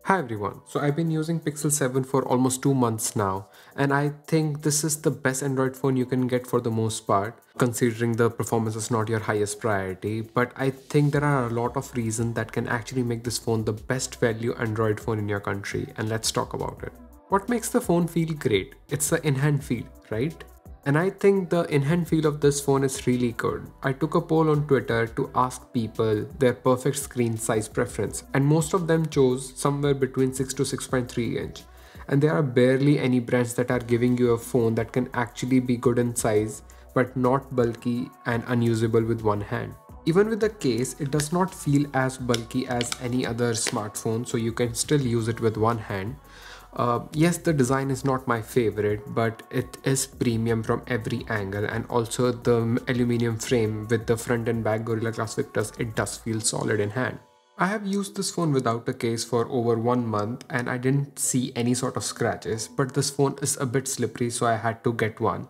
Hi everyone, so I've been using Pixel 7 for almost 2 months now, and I think this is the best Android phone you can get for the most part, considering the performance is not your highest priority. But I think there are a lot of reasons that can actually make this phone the best value Android phone in your country, and let's talk about it. What makes the phone feel great? It's the in-hand feel, right? And I think the in-hand feel of this phone is really good. I took a poll on Twitter to ask people their perfect screen size preference, and most of them chose somewhere between 6 to 6.3 inch. And there are barely any brands that are giving you a phone that can actually be good in size but not bulky and unusable with one hand. Even with the case, it does not feel as bulky as any other smartphone, so you can still use it with one hand. Yes, the design is not my favorite, but it is premium from every angle, and also the aluminum frame with the front and back Gorilla Glass Victors, it does feel solid in hand. I have used this phone without a case for over 1 month and I didn't see any sort of scratches, but this phone is a bit slippery, so I had to get one.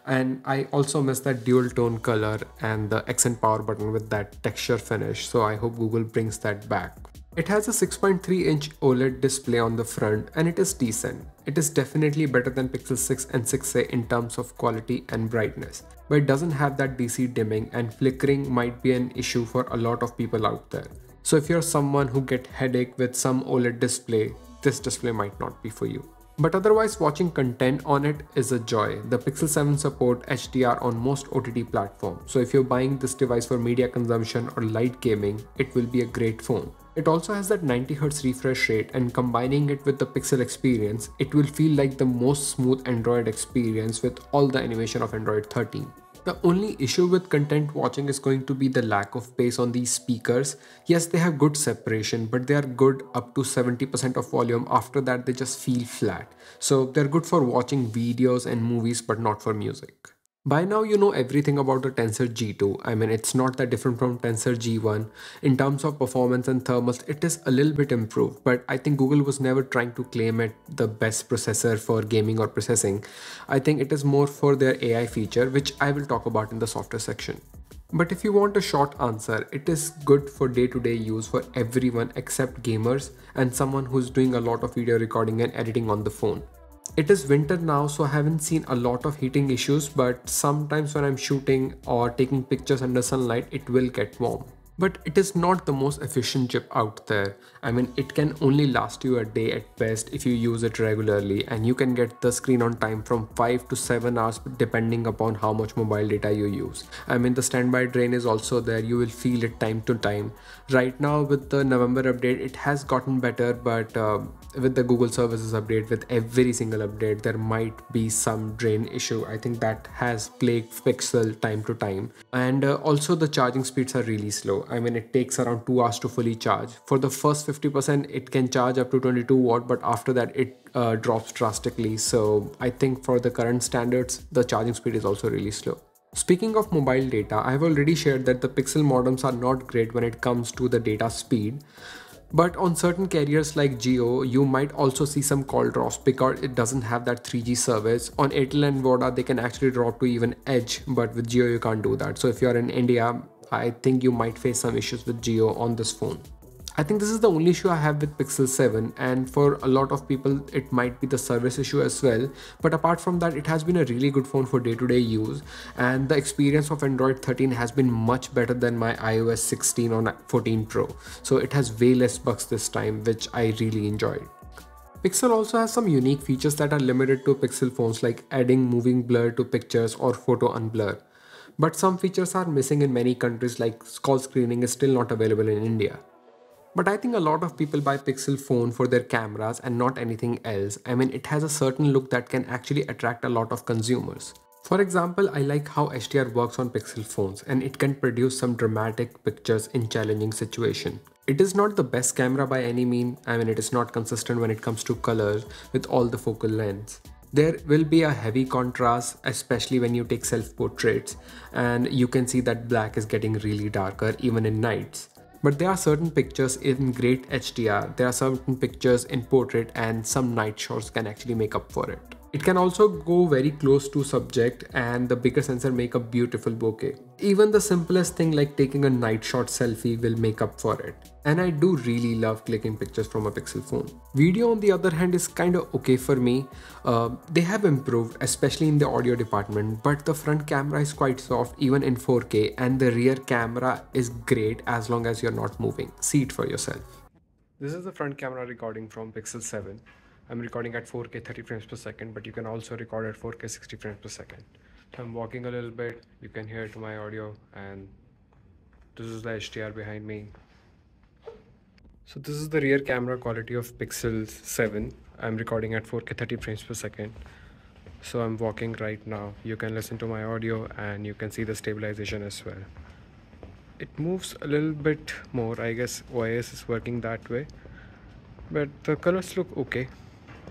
And I also miss that dual tone color and the accent power button with that texture finish, so I hope Google brings that back. It has a 6.3-inch OLED display on the front and it is decent. It is definitely better than Pixel 6 and 6a in terms of quality and brightness, but it doesn't have that DC dimming, and flickering might be an issue for a lot of people out there. So if you're someone who get headache with some OLED display, this display might not be for you. But otherwise, watching content on it is a joy. The Pixel 7 support HDR on most OTT platforms, so if you're buying this device for media consumption or light gaming, it will be a great phone. It also has that 90Hz refresh rate, and combining it with the Pixel experience, it will feel like the most smooth Android experience with all the animation of Android 13. The only issue with content watching is going to be the lack of bass on these speakers. Yes, they have good separation, but they are good up to 70% of volume. After that, they just feel flat. So they're good for watching videos and movies, but not for music. By now, you know everything about the Tensor G2. I mean, it's not that different from Tensor G1. In terms of performance and thermals, it is a little bit improved, but I think Google was never trying to claim it the best processor for gaming or processing. I think it is more for their AI feature, which I will talk about in the software section. But if you want a short answer, it is good for day-to-day use for everyone except gamers and someone who's doing a lot of video recording and editing on the phone. It is winter now, so I haven't seen a lot of heating issues, but sometimes when I'm shooting or taking pictures under sunlight, it will get warm. But it is not the most efficient chip out there. I mean, it can only last you a day at best if you use it regularly, and you can get the screen on time from 5 to 7 hours depending upon how much mobile data you use. I mean, the standby drain is also there, you will feel it time to time. Right now with the November update, it has gotten better, but with the Google services update, with every single update, there might be some drain issue. I think that has plagued Pixel time to time. And also the charging speeds are really slow. I mean, it takes around 2 hours to fully charge. For the first 50%, it can charge up to 22 watt, but after that it drops drastically. So I think for the current standards, the charging speed is also really slow. Speaking of mobile data, I have already shared that the Pixel modems are not great when it comes to the data speed. But on certain carriers like Jio, you might also see some call drops because it doesn't have that 3G service. On Airtel and Voda, they can actually drop to even Edge, but with Jio you can't do that. So if you're in India, I think you might face some issues with Jio on this phone. I think this is the only issue I have with Pixel 7, and for a lot of people it might be the service issue as well. But apart from that, it has been a really good phone for day-to-day use, and the experience of Android 13 has been much better than my iOS 16 on 14 Pro. So it has way less bugs this time, which I really enjoyed. Pixel also has some unique features that are limited to Pixel phones, like adding moving blur to pictures or photo unblur. But some features are missing in many countries, like call screening is still not available in India. But I think a lot of people buy Pixel phone for their cameras and not anything else. I mean, it has a certain look that can actually attract a lot of consumers. For example, I like how HDR works on Pixel phones, and it can produce some dramatic pictures in challenging situations. It is not the best camera by any means. I mean, it is not consistent when it comes to colors with all the focal lengths. There will be a heavy contrast, especially when you take self-portraits, and you can see that black is getting really darker even in nights. But there are certain pictures in great HDR, there are certain pictures in portrait, and some night shots can actually make up for it. It can also go very close to subject, and the bigger sensor make a beautiful bokeh. Even the simplest thing like taking a night shot selfie will make up for it. And I do really love clicking pictures from a Pixel phone. Video on the other hand is kinda okay for me. They have improved, especially in the audio department, but the front camera is quite soft even in 4K, and the rear camera is great as long as you're not moving. See it for yourself. This is the front camera recording from Pixel 7. I'm recording at 4K 30 frames per second, but you can also record at 4K 60 frames per second. So I'm walking a little bit, you can hear it to my audio, and this is the HDR behind me. So this is the rear camera quality of Pixel 7. I'm recording at 4K 30 frames per second. So I'm walking right now. You can listen to my audio and you can see the stabilization as well. It moves a little bit more. I guess OIS is working that way, but the colors look okay.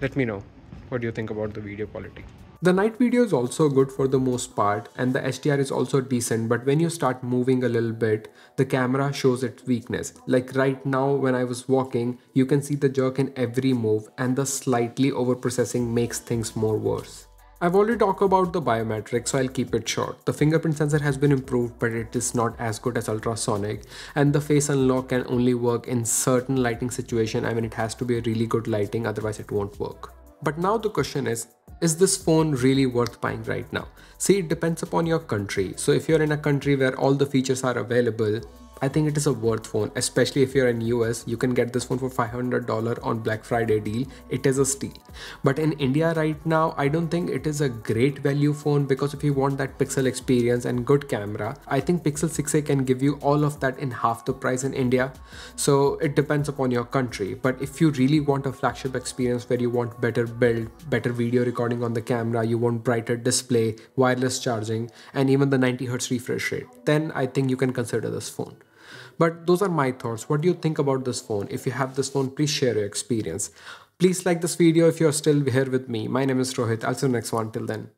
Let me know what do you think about the video quality. The night video is also good for the most part, and the HDR is also decent, but when you start moving a little bit, the camera shows its weakness. Like right now when I was walking, you can see the jerk in every move, and the slightly overprocessing makes things more worse. I've already talked about the biometrics, so I'll keep it short. The fingerprint sensor has been improved, but it is not as good as ultrasonic, and the face unlock can only work in certain lighting situation. I mean, it has to be a really good lighting, otherwise it won't work. But now the question is this phone really worth buying right now? See, it depends upon your country. So if you're in a country where all the features are available, I think it is a worth phone, especially if you're in US. You can get this phone for $500 on Black Friday deal. It is a steal. But in India right now, I don't think it is a great value phone, because if you want that Pixel experience and good camera, I think Pixel 6a can give you all of that in half the price in India. So it depends upon your country. But if you really want a flagship experience where you want better build, better video recording on the camera, you want brighter display, wireless charging, and even the 90Hz refresh rate, then I think you can consider this phone. But those are my thoughts. What do you think about this phone? If you have this phone, please share your experience. Please like this video if you're still here with me. My name is Rohit. I'll see you next one. Till then.